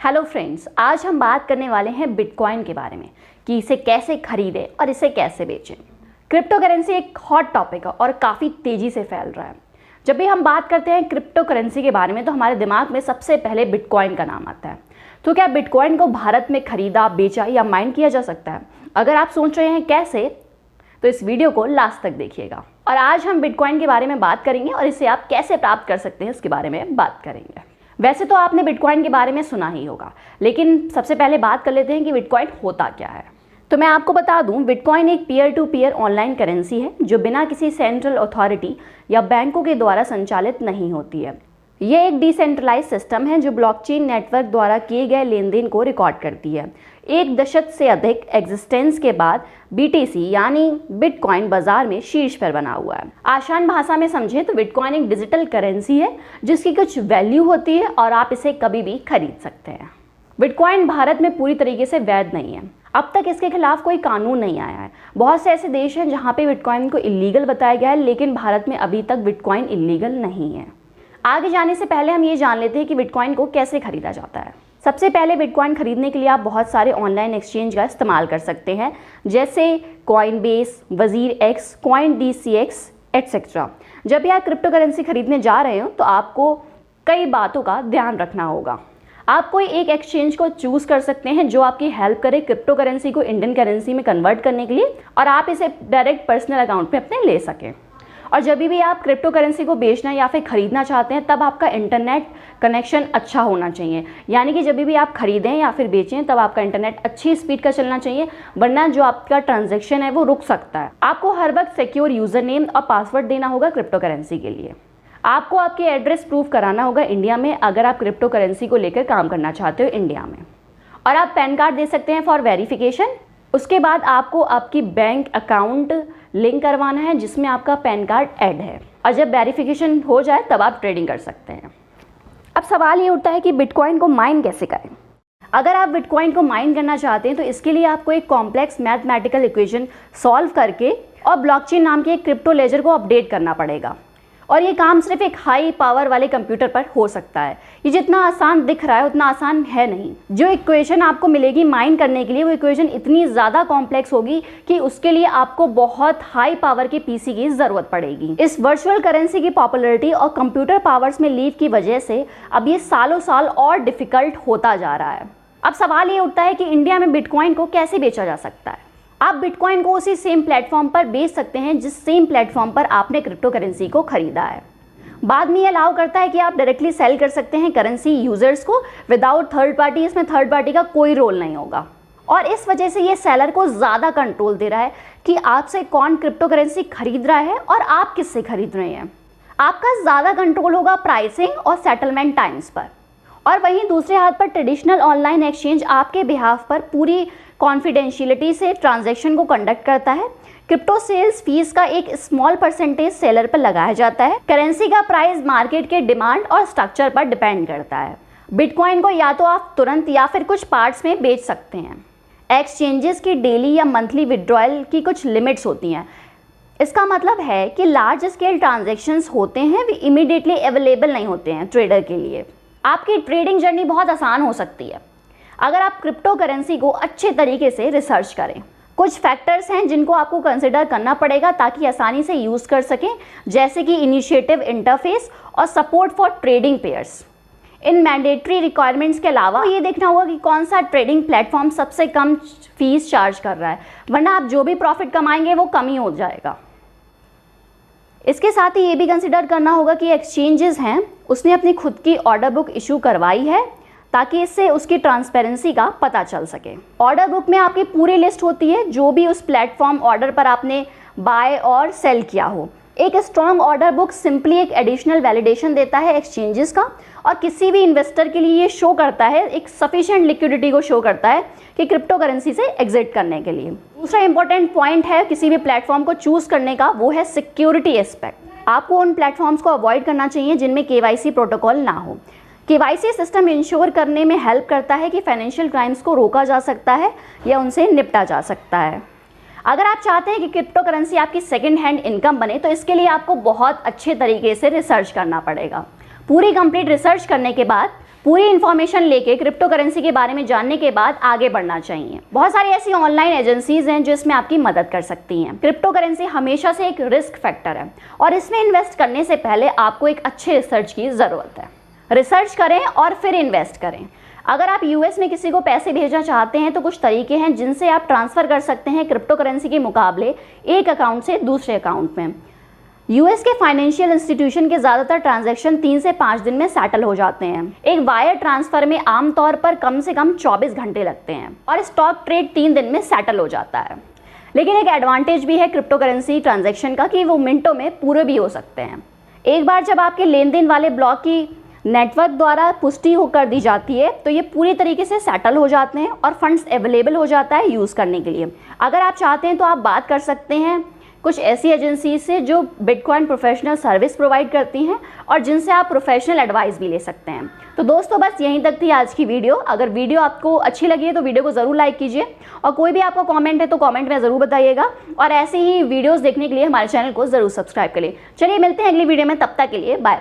Hello friends, आज हम बात करने वाले हैं बिटकॉइन के बारे में कि इसे कैसे खरीदें और इसे कैसे बेचें। क्रिप्टो करेंसी एक हॉट टॉपिक है और काफ़ी तेज़ी से फैल रहा है। जब भी हम बात करते हैं क्रिप्टो करेंसी के बारे में तो हमारे दिमाग में सबसे पहले बिटकॉइन का नाम आता है। तो क्या बिटकॉइन को भारत में खरीदा, बेचा या माइन किया जा सकता है? अगर आप सोच रहे हैं कैसे, तो इस वीडियो को लास्ट तक देखिएगा। और आज हम बिटकॉइन के बारे में बात करेंगे और इसे आप कैसे प्राप्त कर सकते हैं इसके बारे में बात करेंगे। वैसे तो आपने बिटकॉइन के बारे में सुना ही होगा, लेकिन सबसे पहले बात कर लेते हैं कि बिटकॉइन होता क्या है। तो मैं आपको बता दूं, बिटकॉइन एक peer to peer online currency है जो बिना किसी सेंट्रल अथॉरिटी या बैंकों के द्वारा संचालित नहीं होती है। ये एक डिसेंट्रलाइज सिस्टम है जो ब्लॉकचेन नेटवर्क द्वारा किए गए लेन देन को रिकॉर्ड करती है। एक दशक से अधिक एग्जिस्टेंस के बाद बीटीसी यानी बिटकॉइन बाजार में शीर्ष पर बना हुआ है। आसान भाषा में समझें तो बिटकॉइन एक डिजिटल करेंसी है जिसकी कुछ वैल्यू होती है और आप इसे कभी भी खरीद सकते हैं। बिटकॉइन भारत में पूरी तरीके से वैध नहीं है। अब तक इसके खिलाफ कोई कानून नहीं आया है। बहुत से ऐसे देश हैं जहाँ पे बिटकॉइन को इलीगल बताया गया है, लेकिन भारत में अभी तक बिटकॉइन इलीगल नहीं है। आगे जाने से पहले हम ये जान लेते हैं कि बिटकॉइन को कैसे खरीदा जाता है। सबसे पहले बिटकॉइन खरीदने के लिए आप बहुत सारे ऑनलाइन एक्सचेंज का इस्तेमाल कर सकते हैं, जैसे कॉइनबेस, वजीर.एक्स, CoinDCX एटसेट्रा। जब भी आप क्रिप्टो करेंसी खरीदने जा रहे हो तो आपको कई बातों का ध्यान रखना होगा। आप कोई एक एक्सचेंज को चूज कर सकते हैं जो आपकी हेल्प करे क्रिप्टो करेंसी को इंडियन करेंसी में कन्वर्ट करने के लिए और आप इसे डायरेक्ट पर्सनल अकाउंट में अपने ले सकें। और जब भी आप क्रिप्टो करेंसी को बेचना या फिर खरीदना चाहते हैं तब आपका इंटरनेट कनेक्शन अच्छा होना चाहिए। यानी कि जब भी आप खरीदें या फिर बेचें तब आपका इंटरनेट अच्छी स्पीड का चलना चाहिए, वरना जो आपका ट्रांजैक्शन है वो रुक सकता है। आपको हर वक्त सिक्योर यूजर नेम और पासवर्ड देना होगा क्रिप्टो करेंसी के लिए। आपको आपकी एड्रेस प्रूफ कराना होगा इंडिया में अगर आप क्रिप्टो करेंसी को लेकर काम करना चाहते हो इंडिया में। और आप पैन कार्ड दे सकते हैं फॉर वेरिफिकेशन। उसके बाद आपको आपकी बैंक अकाउंट लिंक करवाना है जिसमें आपका पैन कार्ड ऐड है, और जब वेरिफिकेशन हो जाए तब आप ट्रेडिंग कर सकते हैं। अब सवाल ये उठता है कि बिटकॉइन को माइन कैसे करें। अगर आप बिटकॉइन को माइन करना चाहते हैं तो इसके लिए आपको एक कॉम्प्लेक्स मैथमेटिकल इक्वेशन सॉल्व करके और ब्लॉकचेन नाम के एक क्रिप्टो लेजर को अपडेट करना पड़ेगा। और ये काम सिर्फ एक हाई पावर वाले कंप्यूटर पर हो सकता है। ये जितना आसान दिख रहा है उतना आसान है नहीं। जो इक्वेशन आपको मिलेगी माइन करने के लिए वो इक्वेशन इतनी ज़्यादा कॉम्प्लेक्स होगी कि उसके लिए आपको बहुत हाई पावर के पीसी की ज़रूरत पड़ेगी। इस वर्चुअल करेंसी की पॉपुलैरिटी और कंप्यूटर पावर्स में लीड की वजह से अब ये सालों साल और डिफ़िकल्ट होता जा रहा है। अब सवाल ये उठता है कि इंडिया में बिटकॉइन को कैसे बेचा जा सकता है। आप बिटकॉइन को उसी सेम प्लेटफॉर्म पर बेच सकते हैं जिस सेम प्लेटफॉर्म पर आपने क्रिप्टो करेंसी को खरीदा है। बाद में ये अलाउ करता है कि आप डायरेक्टली सेल कर सकते हैं करेंसी यूजर्स को विदाउट थर्ड पार्टी। इसमें थर्ड पार्टी का कोई रोल नहीं होगा और इस वजह से ये सेलर को ज़्यादा कंट्रोल दे रहा है कि आपसे कौन क्रिप्टो करेंसी खरीद रहा है और आप किससे खरीद रहे हैं। आपका ज़्यादा कंट्रोल होगा प्राइसिंग और सेटलमेंट टाइम्स पर। और वहीं दूसरे हाथ पर ट्रेडिशनल ऑनलाइन एक्सचेंज आपके बिहाफ पर पूरी कॉन्फिडेंशियलिटी से ट्रांजैक्शन को कंडक्ट करता है। क्रिप्टो सेल्स फीस का एक स्मॉल परसेंटेज सेलर पर लगाया जाता है। करेंसी का प्राइस मार्केट के डिमांड और स्ट्रक्चर पर डिपेंड करता है। बिटकॉइन को या तो आप तुरंत या फिर कुछ पार्ट्स में बेच सकते हैं। एक्सचेंजेस की डेली या मंथली विड्रॉयल की कुछ लिमिट्स होती हैं। इसका मतलब है कि लार्ज स्केल ट्रांजेक्शन्स होते हैं वे इमीडिएटली अवेलेबल नहीं होते हैं ट्रेडर के लिए। आपकी ट्रेडिंग जर्नी बहुत आसान हो सकती है अगर आप क्रिप्टो करेंसी को अच्छे तरीके से रिसर्च करें। कुछ फैक्टर्स हैं जिनको आपको कंसिडर करना पड़ेगा ताकि आसानी से यूज़ कर सकें, जैसे कि इनिशिएटिव इंटरफेस और support for trading pairs. In mandatory requirements के अलावा ये देखना होगा कि कौन सा ट्रेडिंग प्लेटफॉर्म सबसे कम फीस चार्ज कर रहा है, वरना आप जो भी प्रॉफिट कमाएंगे वो कम ही हो जाएगा। इसके साथ ही ये भी कंसिडर करना होगा कि एक्सचेंजेस हैं उसने अपनी खुद की ऑर्डर बुक इशू करवाई है ताकि इससे उसकी ट्रांसपेरेंसी का पता चल सके। ऑर्डर बुक में आपकी पूरी लिस्ट होती है जो भी उस प्लेटफॉर्म ऑर्डर पर आपने बाय और सेल किया हो। एक स्ट्रॉन्ग ऑर्डर बुक सिंपली एक एडिशनल वैलिडेशन देता है एक्सचेंजेस का और किसी भी इन्वेस्टर के लिए ये शो करता है, एक सफिशिएंट लिक्विडिटी को शो करता है कि क्रिप्टो करेंसी से एग्जिट करने के लिए। दूसरा इंपॉर्टेंट पॉइंट है किसी भी प्लेटफॉर्म को चूज करने का, वो है सिक्योरिटी एस्पेक्ट। आपको उन प्लेटफॉर्म्स को अवॉइड करना चाहिए जिनमें KYC प्रोटोकॉल ना हो। KYC सिस्टम इंश्योर करने में हेल्प करता है कि फाइनेंशियल क्राइम्स को रोका जा सकता है या उनसे निपटा जा सकता है। अगर आप चाहते हैं कि क्रिप्टो करेंसी आपकी सेकंड हैंड इनकम बने तो इसके लिए आपको बहुत अच्छे तरीके से रिसर्च करना पड़ेगा। पूरी कंप्लीट रिसर्च करने के बाद पूरी इन्फॉर्मेशन लेके क्रिप्टो करेंसी के बारे में जानने के बाद आगे बढ़ना चाहिए। बहुत सारी ऐसी ऑनलाइन एजेंसीज हैं जो इसमें आपकी मदद कर सकती हैं। क्रिप्टो करेंसी हमेशा से एक रिस्क फैक्टर है और इसमें इन्वेस्ट करने से पहले आपको एक अच्छे रिसर्च की ज़रूरत है। रिसर्च करें और फिर इन्वेस्ट करें। अगर आप यूएस में किसी को पैसे भेजना चाहते हैं तो कुछ तरीके हैं जिनसे आप ट्रांसफ़र कर सकते हैं क्रिप्टो करेंसी के मुकाबले एक अकाउंट से दूसरे अकाउंट में। यूएस के फाइनेंशियल इंस्टीट्यूशन के ज़्यादातर ट्रांजैक्शन 3 से 5 दिन में सेटल हो जाते हैं। एक वायर ट्रांसफ़र में आमतौर पर कम से कम 24 घंटे लगते हैं और स्टॉक ट्रेड 3 दिन में सेटल हो जाता है। लेकिन एक एडवांटेज भी है क्रिप्टो करेंसी ट्रांजैक्शन का कि वो मिनटों में पूरे भी हो सकते हैं। एक बार जब आपके लेन देन वाले ब्लॉक की नेटवर्क द्वारा पुष्टि कर दी जाती है तो ये पूरी तरीके से सेटल हो जाते हैं और फंड्स अवेलेबल हो जाता है यूज़ करने के लिए। अगर आप चाहते हैं तो आप बात कर सकते हैं कुछ ऐसी एजेंसी से जो बिटकॉइन प्रोफेशनल सर्विस प्रोवाइड करती हैं और जिनसे आप प्रोफेशनल एडवाइस भी ले सकते हैं। तो दोस्तों बस यहीं तक थी आज की वीडियो। अगर वीडियो आपको अच्छी लगी है तो वीडियो को ज़रूर लाइक कीजिए और कोई भी आपका कमेंट है तो कमेंट में ज़रूर बताइएगा और ऐसे ही वीडियोस देखने के लिए हमारे चैनल को ज़रूर सब्सक्राइब करिए। चलिए मिलते हैं अगली वीडियो में, तब तक के लिए बाय।